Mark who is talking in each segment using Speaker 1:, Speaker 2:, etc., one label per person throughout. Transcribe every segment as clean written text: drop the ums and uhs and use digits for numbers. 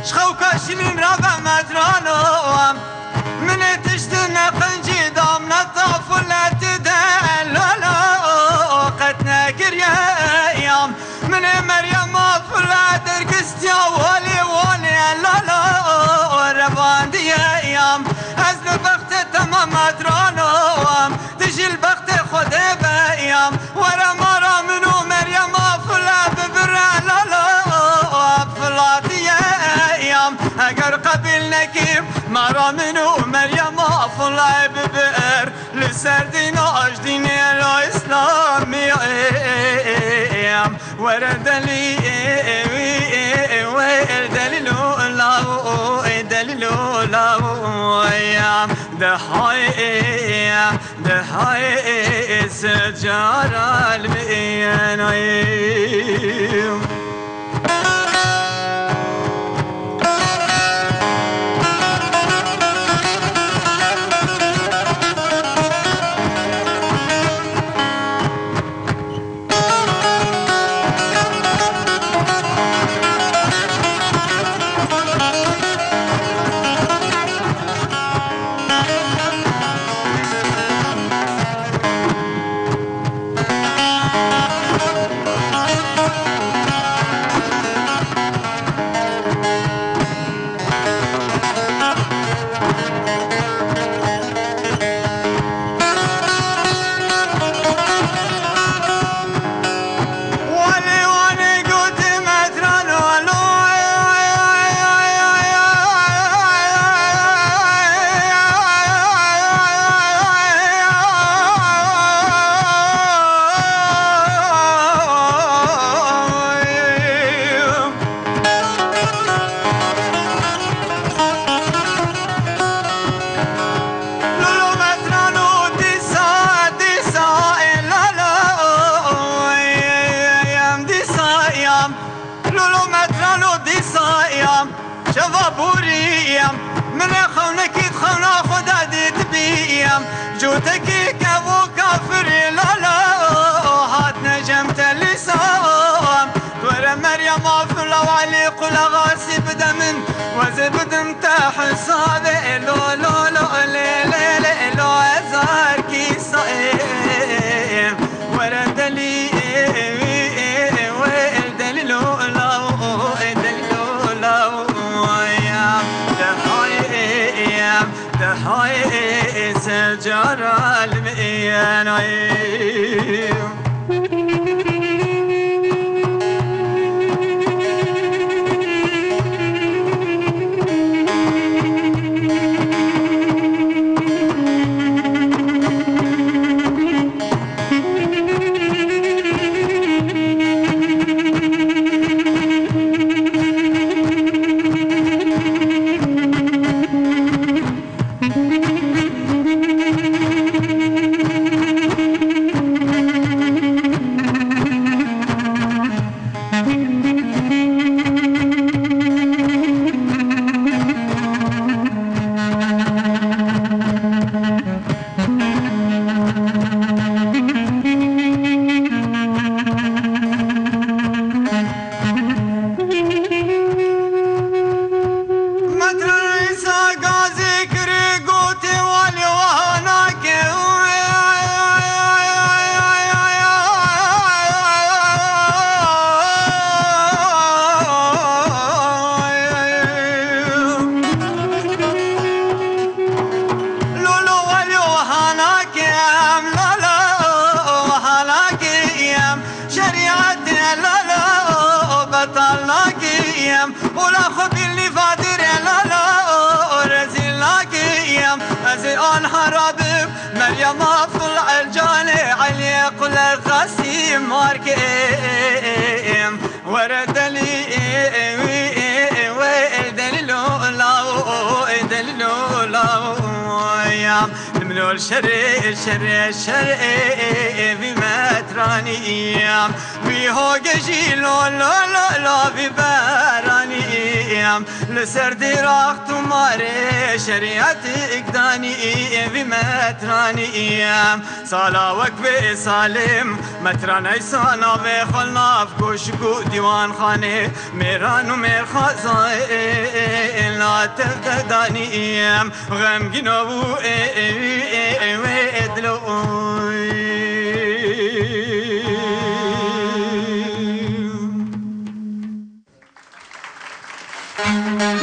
Speaker 1: شخو كاشلين رابع مدرانو من تشتنا قنجي دام نطاف ولا تدللو قتنا كريام من مريم فلا دركستيا ولي ولي لالو رباندي ايام ازل بخت تمام مدرانو تجي البخت خد بايام ورا مرا منو مريم فلا ببرا لالو فلاتي ايام اگر قبل نكيم مرا منو مريم فلا ببر لسردين اجدين الاسلامي ايام ورد لي دليلو لاو ايام دحاي سجارة المئين ايام من خونك تخونا خدا ديت بيام جوتك كابو كافر لا لا هات نجمت اللسام ورا مريم افلا وعلي قل غاسي بدمن وزبدم تحسابي لو لو لو لي لي لي لو ازار كي صايم ورا دلي دليلو دحاي سجارة المئين ايام ولا خذ اللي فادر لا لا رزيل لك ايام ازيان حرابب مريم طلع الجاني علي قل الغسيم ماركيم ورد لي دليلو لاو ايام منو الشر بمتراني ايام بيهو جيلو لا ببراني ايام لسردي راخت ماري شريعتي اقداني بمتراني ايام صلا وكبي سالم متراني سانا بخلنا في كشكو ديوان خاني ميران ومير خازاي تفدانيم غمگین و ادلوی
Speaker 2: Thank you.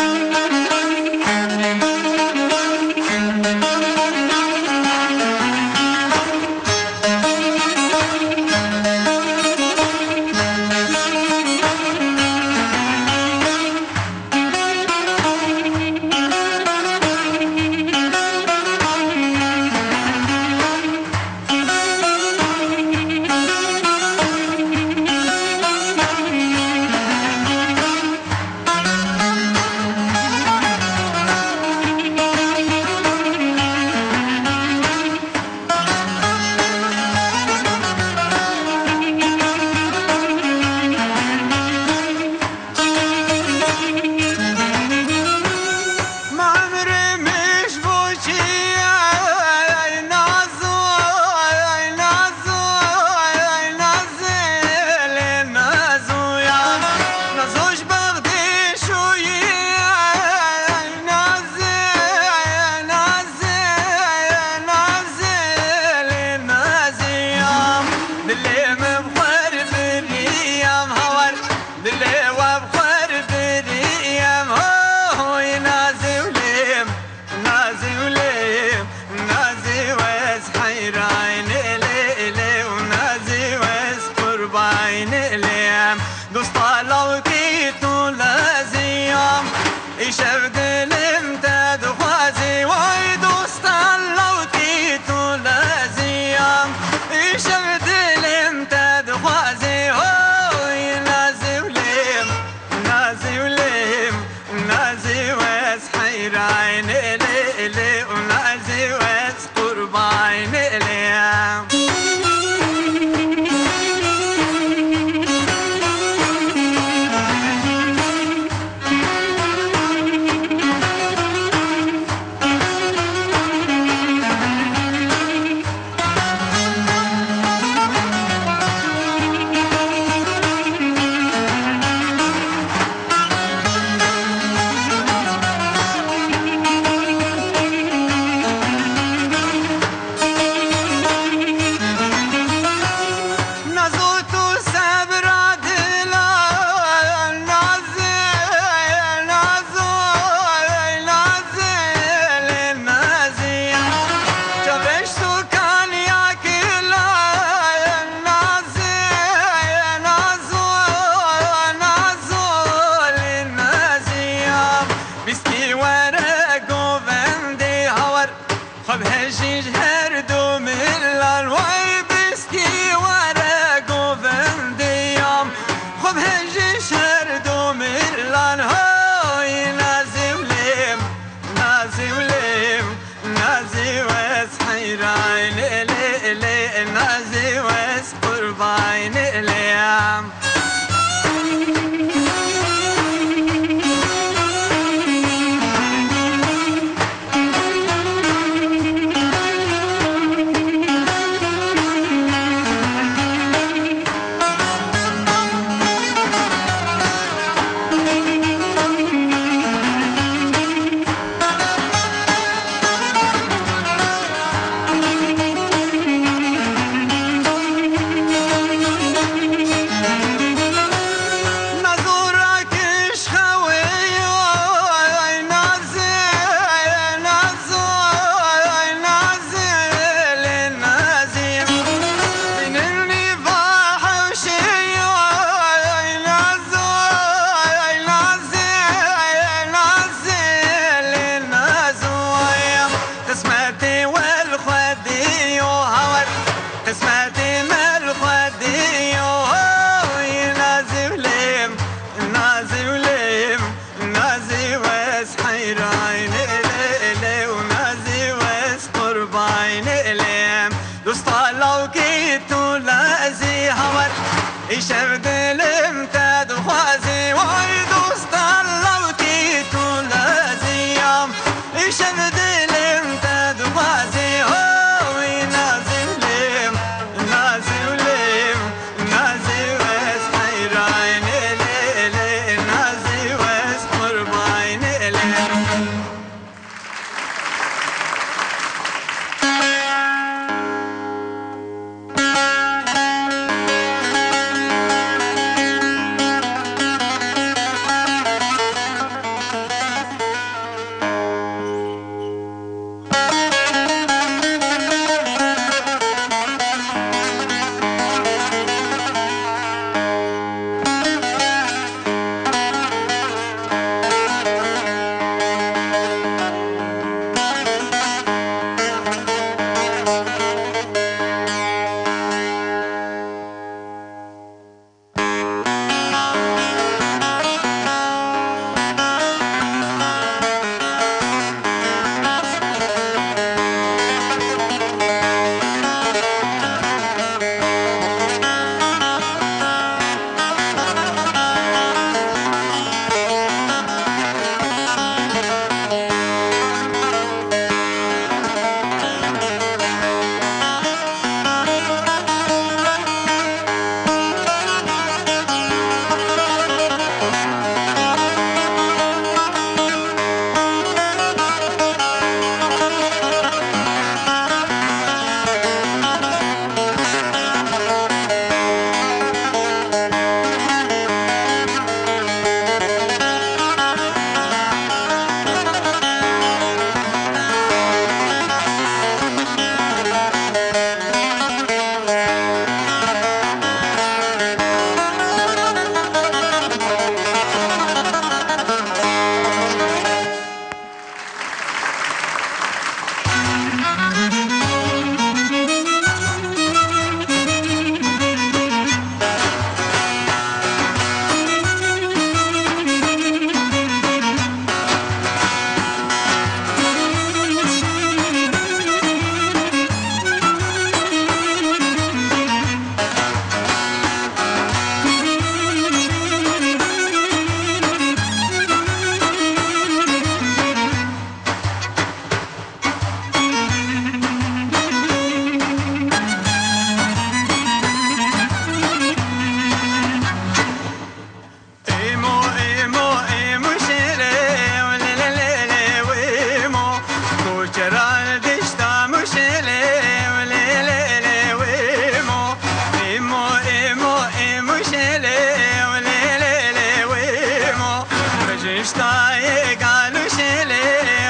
Speaker 1: صاي قالوا شيلي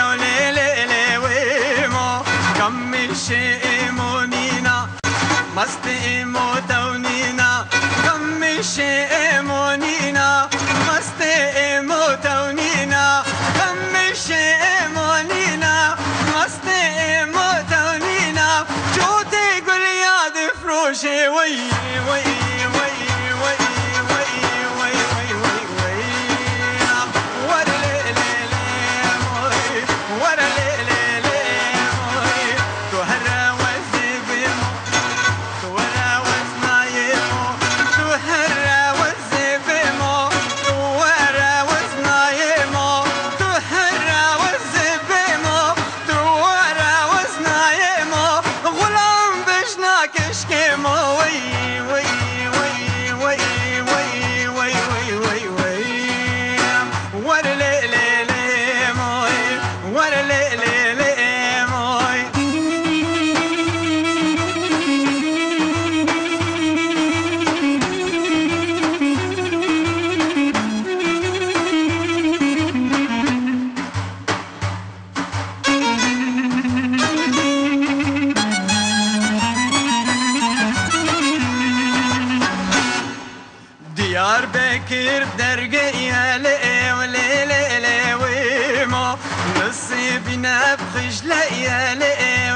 Speaker 1: وليلي ويمو كم الشيمونينا مستيمو تونينا كم الشيمونينا مستيمو تونينا كم الشيمونينا مستيمو تونينا جوتي قل يا دفروشي وي وي وي وي وي وي وي وي ورا ليلي موي ورا ليلي موي تهرى والزبيمو تهرى وزنايمو تهرى والزبيمو تهرى وزنايمو تهرى والزبيمو تهرى وزنايمو غلام بشناك اشكيمو وي وي وي وي وي وي وي وي وي ورا ليلي موي ورا ليلي موي ديار بكر درقية لي وليلي ويمو نصيبنا بخجلة يا لي